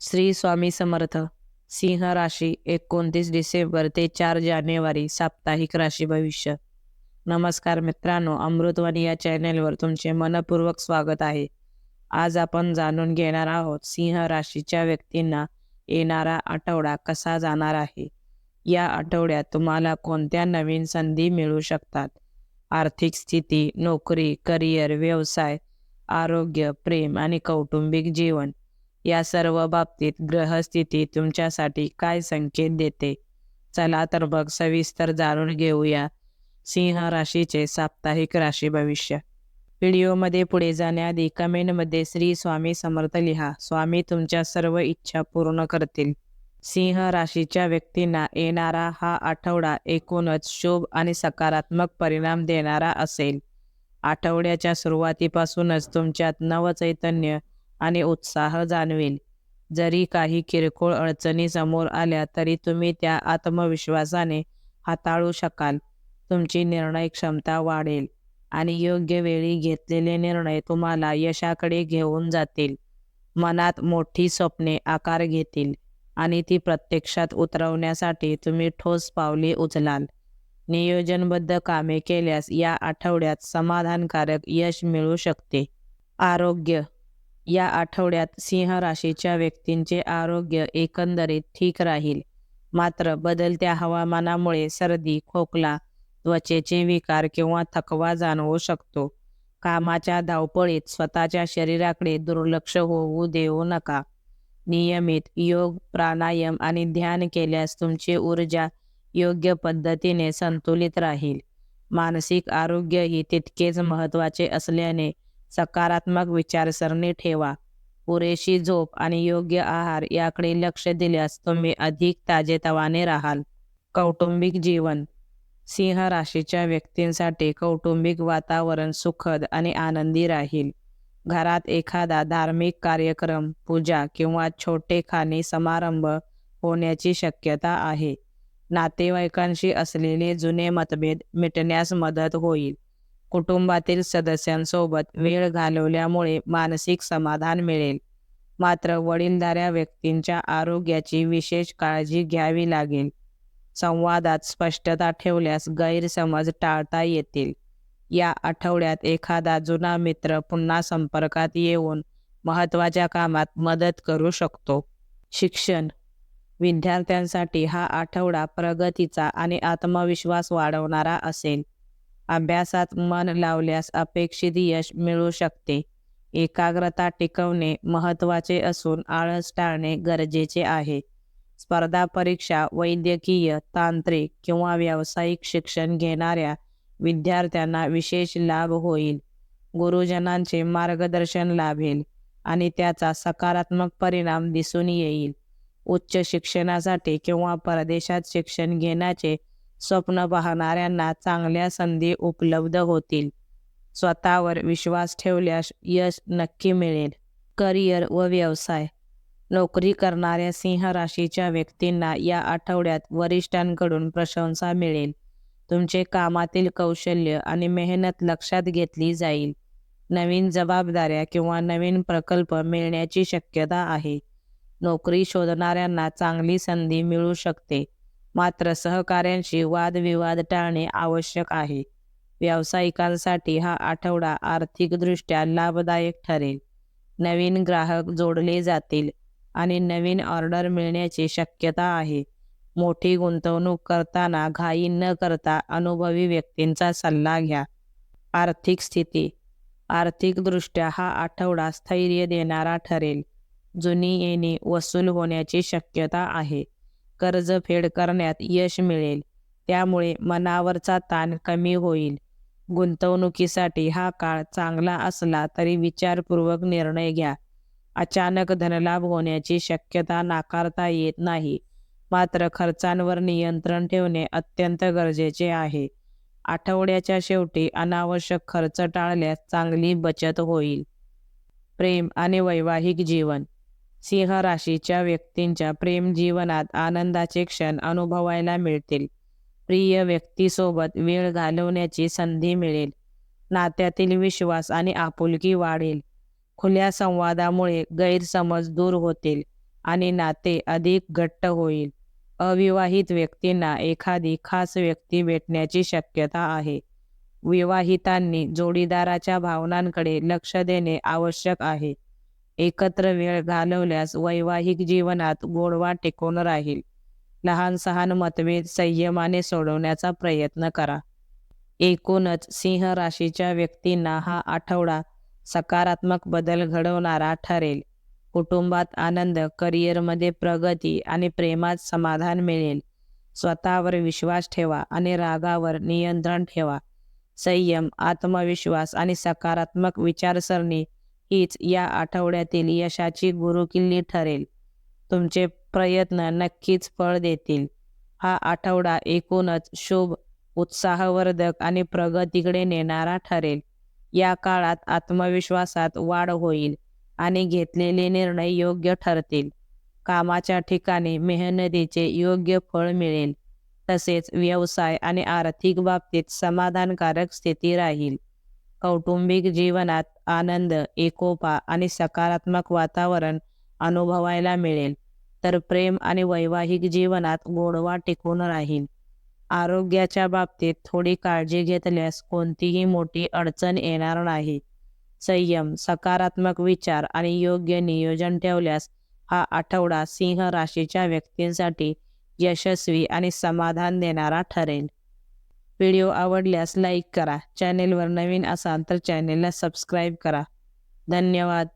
श्री स्वामी समर्थ. सिंह राशी 29 डिसेंबर ते 4 जानेवारी साप्ताहिक राशी भविष्य. नमस्कार मित्रांनो, अमृतवाणी या चॅनेलवर तुमचे मनपूर्वक स्वागत आहे. आज आपण जाणून घेणार आहोत सिंह राशीच्या व्यक्तींना येणारा आठवडा कसा जाणार आहे. या आठवड्यात तुम्हाला कोणत्या नवीन संधी मिळू शकतात. आर्थिक स्थिती, नोकरी, करिअर, व्यवसाय, आरोग्य, प्रेम आणि कौटुंबिक जीवन या सर्व बाबतीत ग्रहस्थिती तुमच्यासाठी काय संकेत देते. चला तर मग सविस्तर जाणून घेऊया सिंह राशीचे साप्ताहिक राशी भविष्य. व्हिडिओमध्ये पुढे जाण्याआधी कमेंटमध्ये श्री स्वामी समर्थ लिहा. स्वामी तुमच्या सर्व इच्छा पूर्ण करतील. सिंह राशीच्या व्यक्तींना येणारा हा आठवडा एकूणच शुभ आणि सकारात्मक परिणाम देणारा असेल. आठवड्याच्या सुरुवातीपासूनच तुमच्यात नवचैतन्य आणि उत्साह जाणवेल. जरी काही किरकोळ अडचणी समोर आल्या तरी तुम्ही त्या आत्मविश्वासाने हाताळू शकाल. तुमची निर्णय क्षमता वाढेल आणि योग्य वेळी घेतलेले निर्णय तुम्हाला यशाकडे घेऊन जातील. मनात मोठी स्वप्ने आकार घेतील आणि ती प्रत्यक्षात उतरवण्यासाठी तुम्ही ठोस पावले उचलाल. नियोजनबद्ध कामे केल्यास या आठवड्यात समाधानकारक यश मिळू शकते. आरोग्य. या आठवड्यात सिंह राशीच्या व्यक्तींचे आरोग्य एकंदरीत ठीक राहील. मात्र बदलत्या हवामानामुळे सर्दी, खोकला, त्वचेचे विकार किंवा थकवा जाणवू शकतो. कामाच्या धावपळीत स्वतःच्या शरीराकडे दुर्लक्ष होऊ देऊ नका. नियमित योग, प्राणायाम आणि ध्यान केल्यास तुमची ऊर्जा योग्य पद्धतीने संतुलित राहील. मानसिक आरोग्यही तितकेच महत्त्वाचे असल्याने सकारात्मक विचारसरणी ठेवा. पुरेशी झोप आणि योग्य आहार याकडे लक्ष दिल्यास तुम्ही अधिक ताजेतवाने राहाल. कौटुंबिक जीवन. सिंह राशीच्या व्यक्तींसाठी कौटुंबिक वातावरण सुखद आणि आनंदी राहील. घरात एखादा धार्मिक कार्यक्रम, पूजा किंवा छोटे खाणी समारंभ होण्याची शक्यता आहे. नातेवाईकांशी असलेले जुने मतभेद मिटण्यास मदत होईल. कुटुंबातील सदस्यांसोबत वेळ घालवल्यामुळे मानसिक समाधान मिळेल. मात्र वडीलधाऱ्या व्यक्तींच्या आरोग्याची विशेष काळजी घ्यावी लागेल. संवादात स्पष्टता ठेवल्यास गैरसमज टाळता येतील. या आठवड्यात एखादा जुना मित्र पुन्हा संपर्कात येऊन महत्त्वाच्या कामात मदत करू शकतो. शिक्षण. विद्यार्थ्यांसाठी हा आठवडा प्रगतीचा आणि आत्मविश्वास वाढवणारा असेल. अभ्यासात मन लावल्यास अपेक्षित यश मिळू शकते. एकाग्रता टिकवणे महत्त्वाचे असून आळस टाळणे गरजेचे आहे. स्पर्धा परीक्षा, वैद्यकीय, तांत्रिक किंवा व्यावसायिक शिक्षण घेणाऱ्या विद्यार्थ्यांना विशेष लाभ होईल. गुरुजनांचे मार्गदर्शन लाभेल आणि त्याचा सकारात्मक परिणाम दिसून येईल. उच्च शिक्षणासाठी किंवा परदेशात शिक्षण घेण्याचे स्वप्न पाहणाऱ्यांना चांगल्या संधी उपलब्ध होतील. स्वतःवर विश्वास ठेवल्यास यश नक्की मिळेल. करिअर व व्यवसाय. नोकरी करणाऱ्या सिंह राशीच्या व्यक्तींना या आठवड्यात वरिष्ठांकडून प्रशंसा मिळेल. तुमचे कामातील कौशल्य आणि मेहनत लक्षात घेतली जाईल. नवीन जबाबदाऱ्या किंवा नवीन प्रकल्प मिळण्याची शक्यता आहे. नोकरी शोधणाऱ्यांना चांगली संधी मिळू शकते. मात्र सहकाऱ्यांशी वादविवाद टाळणे आवश्यक आहे. व्यावसायिकांसाठी हा आठवडा आर्थिकदृष्ट्या लाभदायक ठरेल. नवीन ग्राहक जोडले जातील आणि नवीन ऑर्डर मिळण्याची शक्यता आहे. मोठी गुंतवणूक करताना घाई न करता अनुभवी व्यक्तींचा सल्ला घ्या. आर्थिक स्थिती. आर्थिकदृष्ट्या हा आठवडा स्थैर्य देणारा ठरेल. जुनी येणी वसूल होण्याची शक्यता आहे. कर्जफेड करण्यात यश मिळेल, त्यामुळे मनावरचा ताण कमी होईल. गुंतवणुकीसाठी हा काळ चांगला असला तरी विचारपूर्वक निर्णय घ्या. अचानक धनलाभ होण्याची शक्यता नाकारता येत नाही. मात्र खर्चांवर नियंत्रण ठेवणे अत्यंत गरजेचे आहे. आठवड्याच्या शेवटी अनावश्यक खर्च टाळल्यास चांगली बचत होईल. प्रेम आणि वैवाहिक जीवन. सिंह राशीच्या व्यक्तींच्या प्रेम जीवनात आनंदाचे क्षण अनुभवायला मिळतील. प्रिय व्यक्तीसोबत वेळ घालवण्याची संधी मिळेल. नात्यातील विश्वास आणि आपुलकी वाढेल. खुल्या संवादामुळे गैरसमज दूर होतील आणि नाते अधिक घट्ट होईल. अविवाहित व्यक्तींना एखादी खास व्यक्ती भेटण्याची शक्यता आहे. विवाहितांनी जोडीदाराच्या भावनांकडे लक्ष देणे आवश्यक आहे. एकत्र वेळ घालवल्यास वैवाहिक जीवनात गोडवा टिकून राहील. लहान-सहान मतभेद संयमाने सोडवण्याचा प्रयत्न करा. एकूणच सिंह राशीच्या व्यक्तींना हा आठवडा सकारात्मक बदल घडवणारा ठरेल. कुटुंबात आनंद, करिअरमध्ये प्रगती आणि प्रेमात समाधान मिळेल. स्वतःवर विश्वास ठेवा आणि रागावर नियंत्रण ठेवा. संयम, आत्मविश्वास आणि सकारात्मक विचारसरणी हीच या आठवड्यातील यशाची गुरुकिल्ली ठरेल. तुमचे प्रयत्न नक्कीच फळ देतील. हा आठवडा एकूणच शुभ, उत्साहवर्धक आणि प्रगतीकडे नेणारा ठरेल. या काळात आत्मविश्वासात वाढ होईल आणि घेतलेले निर्णय योग्य ठरतील. कामाच्या ठिकाणी मेहनतीचे योग्य फळ मिळेल. तसेच व्यवसाय आणि आर्थिक बाबतीत समाधानकारक स्थिती राहील. कौटुंबिक जीवनात आनंद, एकोपा आणि सकारात्मक वातावरण अनुभवायला मिळेल. तर प्रेम आणि वैवाहिक जीवनात गोडवा टिकून राहील. आरोग्याच्या बाबतीत थोडी काळजी घेतल्यास कोणतीही मोठी अडचण येणार नाही. संयम, सकारात्मक विचार आणि योग्य नियोजन ठेवल्यास हा आठवडा सिंह राशीच्या व्यक्तींसाठी यशस्वी आणि समाधान देणारा ठरेल. व्हिडिओ आवडल्यास लाईक करा. चॅनेलवर नवीन असाल तर चॅनेलला सबस्क्राईब करा. धन्यवाद.